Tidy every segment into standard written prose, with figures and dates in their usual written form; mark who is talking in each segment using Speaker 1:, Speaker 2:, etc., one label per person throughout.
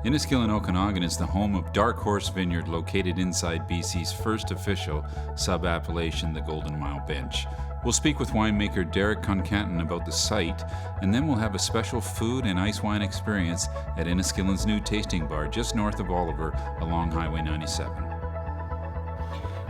Speaker 1: Inniskillin Okanagan is the home of Dark Horse Vineyard, located inside BC's first official sub-appellation, the Golden Mile Bench. We'll speak with winemaker Derek Kontkanen about the site, and then we'll have a special food and ice wine experience at Inniskillin's new tasting bar just north of Oliver along Highway 97.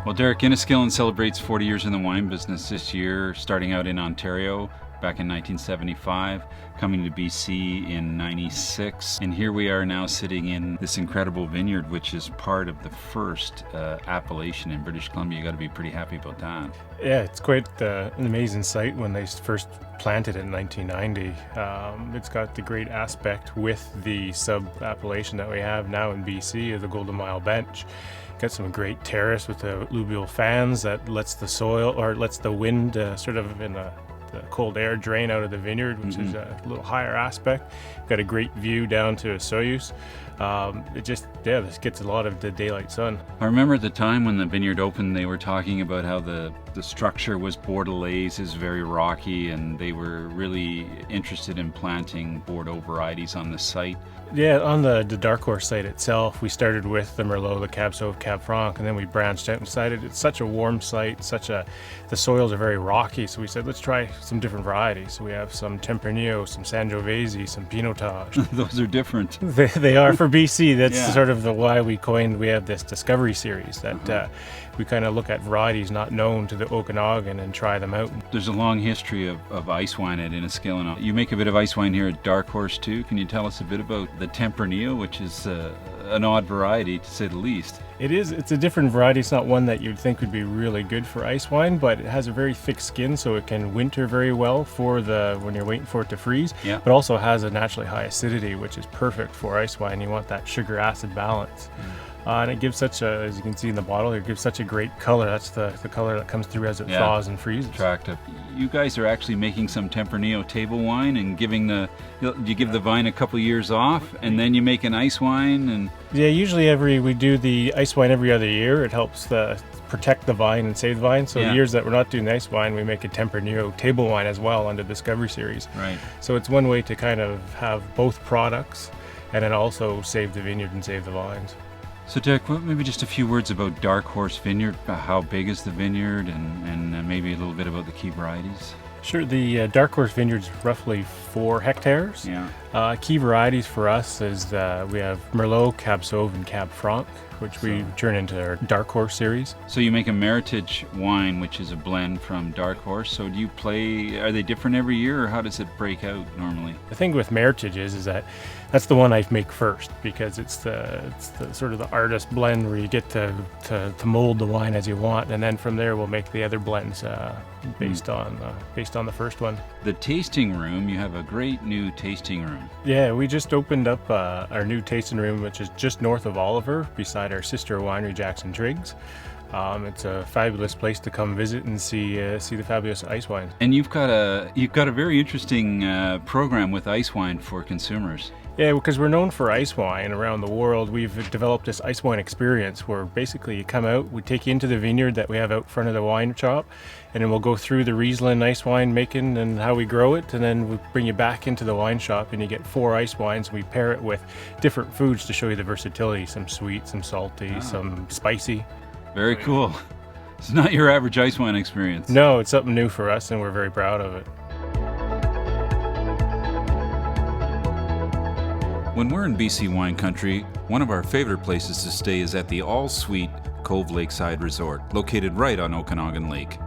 Speaker 1: Well, Derek, Inniskillin celebrates 40 years in the wine business this year, starting out in Ontario back in 1975, coming to BC in 96, and here we are now sitting in this incredible vineyard, which is part of the first appellation in British Columbia. You got to be pretty happy about that.
Speaker 2: Yeah, it's quite an amazing site when they first planted it in 1990. It's got the great aspect with the sub-appellation that we have now in BC of the Golden Mile Bench. Got some great terrace with the alluvial fans that lets the soil, or lets the wind sort of in the cold air drain out of the vineyard, which is a little higher aspect. Got a great view down to Soyuz. This gets a lot of the daylight sun.
Speaker 1: I remember at the time when the vineyard opened, they were talking about how the structure was Bordelaise, is very rocky, and they were really interested in planting Bordeaux varieties on the site.
Speaker 2: Yeah, on the Dark Horse site itself, we started with the Merlot, the Cab Sauv, Cab Franc, and then we branched out and decided it's such a warm site, the soils are very rocky, so we said let's try some different varieties. So we have some Tempranillo, some Sangiovese, some Pinotage.
Speaker 1: Those are different.
Speaker 2: They are for BC. That's sort of why we have this Discovery series that we kind of look at varieties not known to the Okanagan and try them out.
Speaker 1: There's a long history of ice wine at Inniskillin. You make a bit of ice wine here at Dark Horse too. Can you tell us a bit about the Tempranillo, which is an odd variety to say the least?
Speaker 2: It is. It's a different variety. It's not one that you'd think would be really good for ice wine, but it has a very thick skin, so it can winter very well when you're waiting for it to freeze.
Speaker 1: Yeah.
Speaker 2: But also has a naturally high acidity, which is perfect for ice wine. You want that sugar-acid balance. And it gives as you can see in the bottle, it gives such a great color. That's the color that comes through as it thaws and freezes.
Speaker 1: Attractive. You guys are actually making some Tempranillo table wine and you give the vine a couple years off, and then you make an ice wine. And
Speaker 2: yeah, usually we do the ice wine every other year. It helps protect the vine and save the vine. So the years that we're not doing the ice wine, we make a Tempranillo table wine as well under Discovery series.
Speaker 1: Right.
Speaker 2: So it's one way to kind of have both products and then also save the vineyard and save the vines.
Speaker 1: So Derek, maybe just a few words about Dark Horse Vineyard. How big is the vineyard, and maybe a little bit about the key varieties?
Speaker 2: Sure. The Dark Horse Vineyard is roughly 4 hectares.
Speaker 1: Yeah.
Speaker 2: Key varieties for us is we have Merlot, Cab Sauv, and Cab Franc, which we turn into our Dark Horse series.
Speaker 1: So you make a Meritage wine, which is a blend from Dark Horse. So are they different every year, or how does it break out normally?
Speaker 2: The thing with Meritage is that's the one I make first, because it's the sort of the artist blend where you get to mold the wine as you want, and then from there we'll make the other blends based on the first one.
Speaker 1: The tasting room, you have a great new tasting room.
Speaker 2: Yeah, we just opened up our new tasting room, which is just north of Oliver, beside our sister winery, Jackson Triggs. It's a fabulous place to come visit and see the fabulous ice wine.
Speaker 1: And you've got a very interesting program with ice wine for consumers.
Speaker 2: Yeah, because we're known for ice wine around the world. We've developed this ice wine experience where basically you come out, we take you into the vineyard that we have out front of the wine shop, and then we'll go through the Riesling ice wine making and how we grow it, and then we bring you back into the wine shop and you get 4 ice wines, and we pair it with different foods to show you the versatility, some sweet, some salty, some spicy.
Speaker 1: Very cool. It's not your average ice wine experience.
Speaker 2: No, it's something new for us, and we're very proud of it.
Speaker 1: When we're in BC wine country, one of our favorite places to stay is at the all-suite Cove Lakeside Resort, located right on Okanagan Lake.